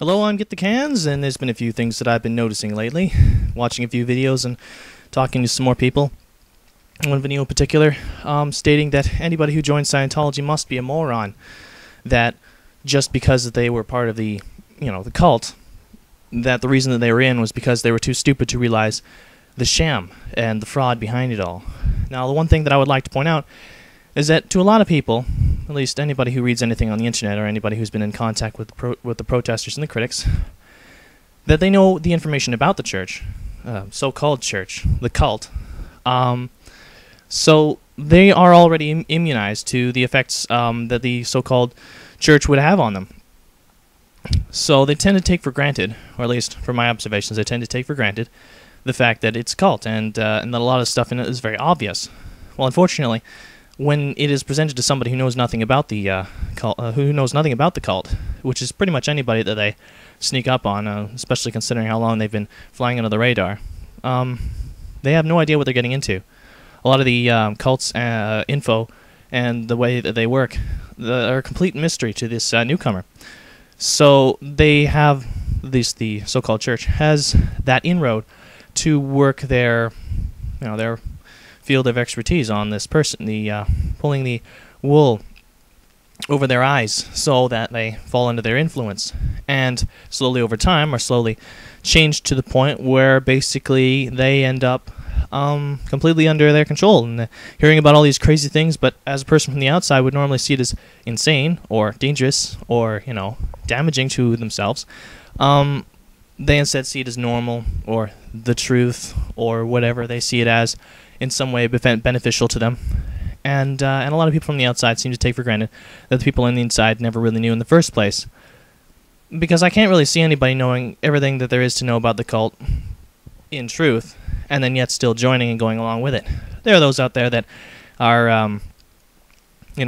Hello, I'm Get the Cans, and there's been a few things that I've been noticing lately. Watching a few videos and talking to some more people. One video in particular, stating that anybody who joins Scientology must be a moron. That just because they were part of the cult, that the reason that they were in was because they were too stupid to realize the sham and the fraud behind it all. Now, the one thing that I would like to point out is that to a lot of people, at least anybody who reads anything on the internet or anybody who's been in contact with the protesters and the critics, that they know the information about the church, so-called church, the cult. So they are already immunized to the effects that the so-called church would have on them. So they tend to take for granted, or at least from my observations, they tend to take for granted the fact that it's a cult and that a lot of stuff in it is very obvious. Well, unfortunately, when it is presented to somebody who knows nothing about the cult, which is pretty much anybody that they sneak up on, especially considering how long they've been flying under the radar, they have no idea what they're getting into. A lot of the cult's info and the way that they work are a complete mystery to this newcomer. So they have, at least the so-called church has that inroad to work their field of expertise on this person, the pulling the wool over their eyes so that they fall under their influence, and slowly over time are slowly changed to the point where basically they end up completely under their control and hearing about all these crazy things, but as a person from the outside would normally see it as insane or dangerous or damaging to themselves. They instead see it as normal or the truth or whatever they see it as in some way beneficial to them. And a lot of people from the outside seem to take for granted that the people on the inside never really knew in the first place. Because I can't really see anybody knowing everything that there is to know about the cult in truth, and then yet still joining and going along with it. There are those out there that are,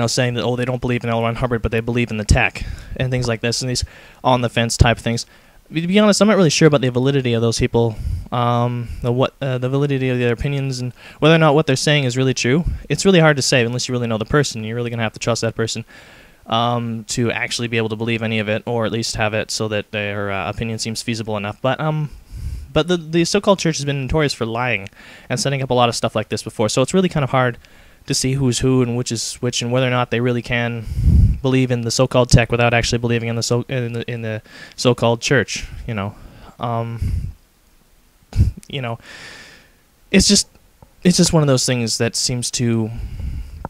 saying that, they don't believe in L. Ron Hubbard, but they believe in the tech, and things like this, and these on-the-fence type things. To be honest, I'm not really sure about the validity of those people, the validity of their opinions, and whether or not what they're saying is really true. It's really hard to say unless you really know the person. You're really going to have to trust that person to actually be able to believe any of it, or at least have it so that their opinion seems feasible enough. But the so-called church has been notorious for lying and setting up a lot of stuff like this before, so it's really kind of hard to see who's who and which is which, and whether or not they really can believe in the so-called tech without actually believing in the so-called church. It's just one of those things that seems to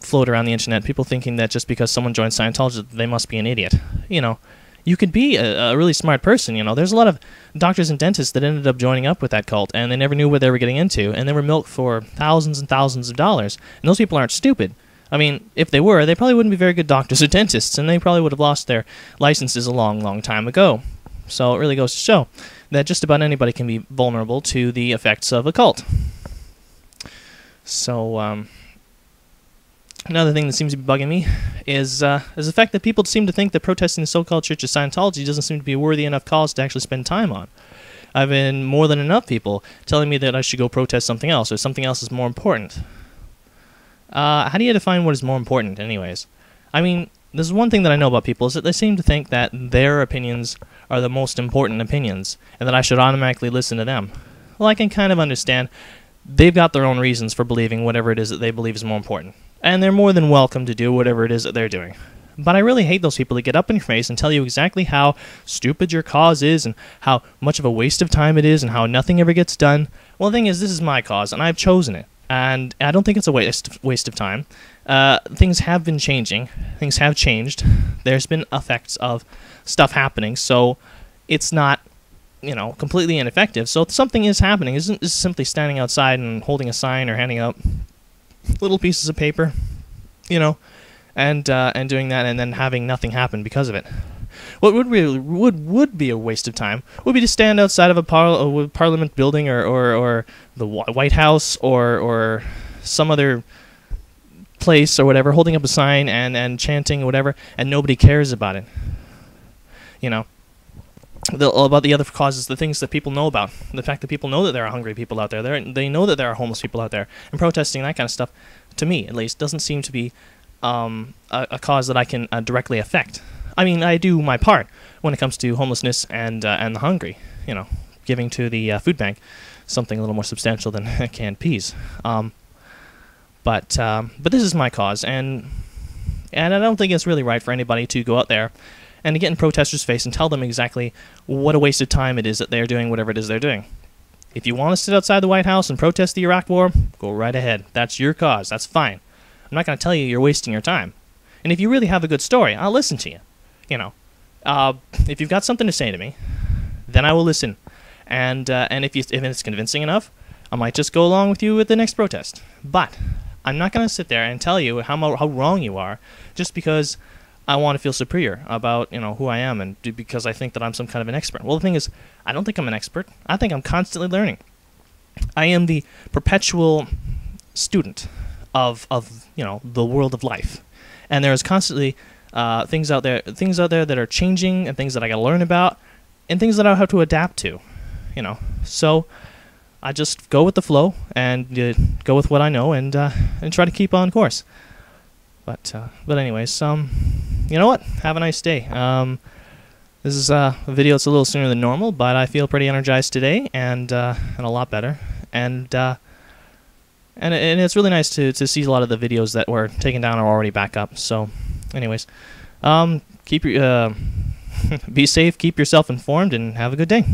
float around the internet. People thinking that just because someone joins Scientology, they must be an idiot. You could be a really smart person. There's a lot of doctors and dentists that ended up joining up with that cult, and they never knew what they were getting into, and they were milked for thousands and thousands of dollars. And those people aren't stupid. I mean, if they were, they probably wouldn't be very good doctors or dentists, and they probably would have lost their licenses a long, long time ago. So it really goes to show that just about anybody can be vulnerable to the effects of a cult. So, another thing that seems to be bugging me is the fact that people seem to think that protesting the so-called Church of Scientology doesn't seem to be a worthy enough cause to actually spend time on. I've been more than enough people telling me that I should go protest something else, or something else is more important. How do you define what is more important, anyways? I mean, there's one thing that I know about people is that they seem to think that their opinions are the most important opinions, and that I should automatically listen to them. Well, I can kind of understand. They've got their own reasons for believing whatever it is that they believe is more important, and they're more than welcome to do whatever it is that they're doing. But I really hate those people that get up in your face and tell you exactly how stupid your cause is, and how much of a waste of time it is, and how nothing ever gets done. Well, the thing is, this is my cause, and I've chosen it. And I don't think it's a waste of time. Things have been changing. Things have changed. There's been effects of stuff happening, so it's not, completely ineffective. So if something is happening, isn't simply standing outside and holding a sign or handing out little pieces of paper, and doing that and then having nothing happen because of it. What would be a waste of time would be to stand outside of a parliament building or the White House or some other place or whatever, holding up a sign and chanting or whatever, and nobody cares about it. About the other causes, the things that people know about, the fact that people know that there are hungry people out there, they know that there are homeless people out there, and protesting that kind of stuff, to me at least, doesn't seem to be a cause that I can directly affect. I mean, I do my part when it comes to homelessness and the hungry. You know, giving to the food bank something a little more substantial than canned peas. But this is my cause, and I don't think it's really right for anybody to go out there and to get in protesters' face and tell them exactly what a waste of time it is that they're doing whatever it is they're doing. If you want to sit outside the White House and protest the Iraq War, go right ahead. That's your cause. That's fine. I'm not going to tell you you're wasting your time. And if you really have a good story, I'll listen to you. You know, if you've got something to say to me, then I will listen. And if it's convincing enough, I might just go along with you with the next protest. But I'm not going to sit there and tell you how wrong you are just because I want to feel superior about, you know, who I am and because I think that I'm some kind of an expert. Well, the thing is, I don't think I'm an expert. I think I'm constantly learning. I am the perpetual student of you know, the world of life, and there is constantly things out there that are changing, and things that I got to learn about, and things that I have to adapt to. You know, so I just go with the flow and go with what I know and try to keep on course. But anyways, you know what? Have a nice day. This is a video that's a little sooner than normal, but I feel pretty energized today and a lot better. And it's really nice to see a lot of the videos that were taken down are already back up. So, anyways, keep your be safe, keep yourself informed, and have a good day.